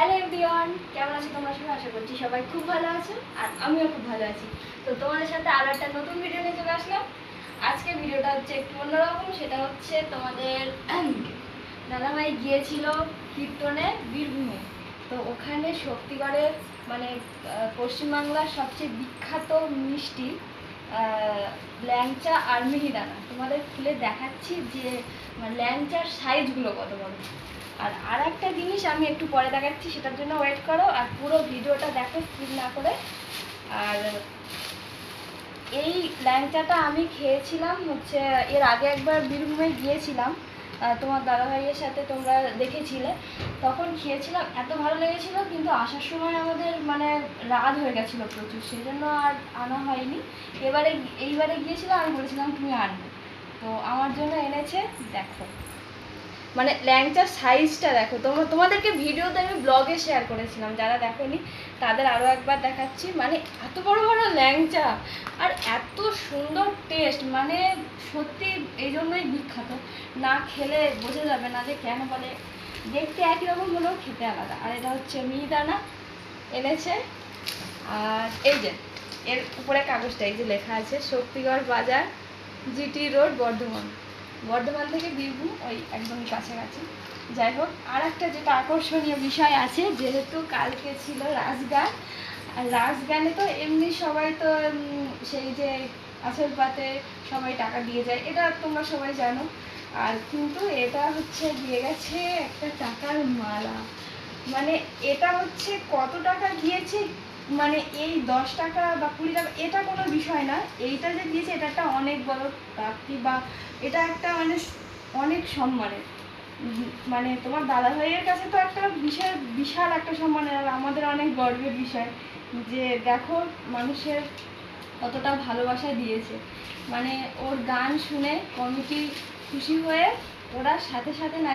Hello everyone, কেমন আছো তোমরা সবাই? আশা করছি সবাই খুব ভালো আছো আর আমিও খুব ভালো আছি। তো তোমাদের সাথে আরও একটা নতুন ভিডিও নিয়ে চলে আসলাম। আজকে ভিডিওটা হচ্ছে একটু অন্যরকম। সেটা হচ্ছে তোমাদের দাদাভাই গিয়েছিল কীর্তনে বীরভূমে। তো ওখানে শক্তিগড়ের মানে পশ্চিমবাংলার সবচেয়ে বিখ্যাত মিষ্টি ল্যাংচা আর মিহিদানা তোমাদের খুলে দেখাচ্ছি যে ল্যাংচার সাইজগুলো কত বড়। আর একটা জিনিস আমি একটু পরে দেখাচ্ছি, সেটার জন্য ওয়েট করো আর পুরো ভিডিওটা দেখো স্কিপ না করে। আর এই ল্যাংচাটা আমি খেয়েছিলাম হচ্ছে এর আগে একবার বীরভূমে গিয়েছিলাম তোমার দাদাভাইয়ের সাথে, তোমরা দেখেছিলে। তখন খেয়েছিলাম, এত ভালো লেগেছিল, কিন্তু আসার সময় আমাদের মানে রাত হয়ে গেছিলো প্রচুর, সেই জন্য আর আনা হয়নি। এইবারে গিয়েছিলাম, আমি বলেছিলাম তুমি আনবে, তো আমার জন্য এনেছে। দেখো মানে ল্যাংচার সাইজটা দেখো, তোমাদেরকে ভিডিওতে আমি ব্লগে শেয়ার করেছিলাম, যারা দেখোনি তাদের আরও একবার দেখাচ্ছি। মানে এত বড় বড় ল্যাংচা আর এত সুন্দর টেস্ট, মানে সত্যি এই জন্যই বিখ্যাত। না খেলে বোঝা যাবে না যে কেন বলে। দেখতে একই রকম হলেও খেতে আলাদা। আর এটা হচ্ছে মিহিদানা এনেছে। আর এই যে এর উপরে কাগজটা এই যে লেখা আছে শক্তিগড় বাজার, জিটি রোড, বর্ধমান থেকে বীরভূম, ওই একদমই কাছাকাছি। যাই হোক, আর একটা যেটা আকর্ষণীয় বিষয় আছে, যেহেতু কালকে ছিল রাসগান, আর রাসগানে তো এমনি সবাই তো সেই যে আসল পাতে সবাই টাকা দিয়ে যায়, এটা তোমরা সবাই জানো। আর কিন্তু এটা হচ্ছে দিয়ে গেছে একটা টাকার মালা। মানে এটা হচ্ছে কত টাকা দিয়েছে, মানে এই 10 টাকা বা 20 টাকা এটা কোনো বিষয় না। এইটা যে দিয়েছে এটা একটা অনেক বড় প্রাপ্তি, বা এটা একটা মানে অনেক সম্মানের। মানে তোমার দাদাভাইয়ের কাছে তো একটা বিশাল বিশাল একটা সম্মানের, আর আমাদের অনেক গর্বের বিষয় যে দেখো মানুষের কতটা ভালোবাসা দিয়েছে। মানে ওর গান শুনে কমিটি খুশি হয়ে ওরা সাথে সাথে